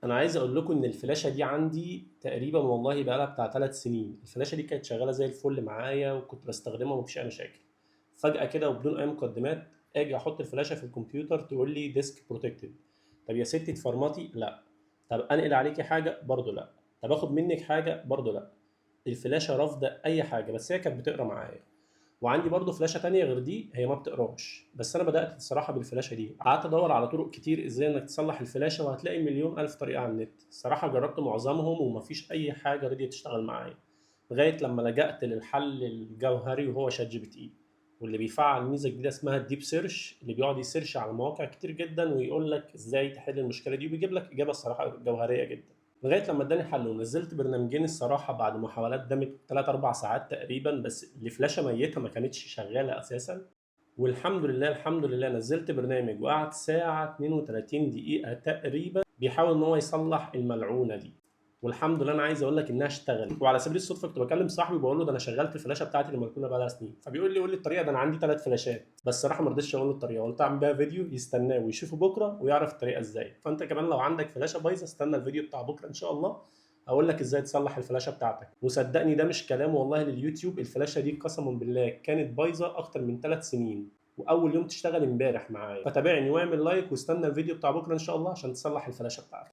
انا عايز اقول لكم ان الفلاشه دي عندي تقريبا والله بقى لها بتاع 3 سنين. الفلاشه دي كانت شغاله زي الفل معايا وكنت بستخدمها ومفيش اي مشاكل. فجاه كده وبدون اي مقدمات اجي احط الفلاشه في الكمبيوتر تقول لي ديسك بروتكتد. طب يا ستي اتفرمطي؟ لا. طب انقل عليكي حاجه؟ برضه لا. طب اخد منك حاجه؟ برضه لا. الفلاشه رافضه اي حاجه، بس هي كانت بتقرا معايا. وعندي برضه فلاشه تانية غير دي هي ما بتقراش، بس انا بدات الصراحه بالفلاشه دي. قعدت ادور على طرق كتير ازاي انك تصلح الفلاشه، وهتلاقي مليون الف طريقه على النت. الصراحه جربت معظمهم ومفيش اي حاجه رضيت تشتغل معايا، لغايه لما لجأت للحل الجوهري وهو شات جي بي تي، واللي بيفعل ميزه جديده اسمها الديب سيرش، اللي بيقعد يسيرش على مواقع كتير جدا ويقول لك ازاي تحل المشكله دي، وبيجيب لك اجابه الصراحه جوهريه جدا. لغايه لما اداني حل ونزلت برنامجين الصراحه بعد محاولات دامت 3 4 ساعات تقريبا، بس الفلاشه ميته ما كانتش شغاله اساسا. والحمد لله الحمد لله نزلت برنامج وقعد ساعه 32 دقيقه تقريبا بيحاول ان هو يصلح الملعونه دي. والحمد لله انا عايز اقول لك انها اشتغلت. وعلى سبيل الصدفه كنت بكلم صاحبي بقول له ده انا شغلت الفلاشه بتاعتي اللي مركونه بقى لها سنين، فبيقول لي قول لي الطريقه، ده انا عندي 3 فلاشات. بس الصراحه ما رضيتش اقول له الطريقه، قلت اعمل بيها فيديو يستناه ويشوفه بكره ويعرف الطريقه ازاي. فانت كمان لو عندك فلاشه بايظه استنى الفيديو بتاع بكره ان شاء الله، اقول لك ازاي تصلح الفلاشه بتاعتك. وصدقني ده مش كلام والله لليوتيوب، الفلاشه دي قسما بالله كانت بايظه اكتر من 3 سنين، واول يوم تشتغل امبارح معايا. فتابعني واعمل لايك واستنى الفيديو بتاع بكره ان شاء الله عشان تصلح الفلاشه بتاعتك.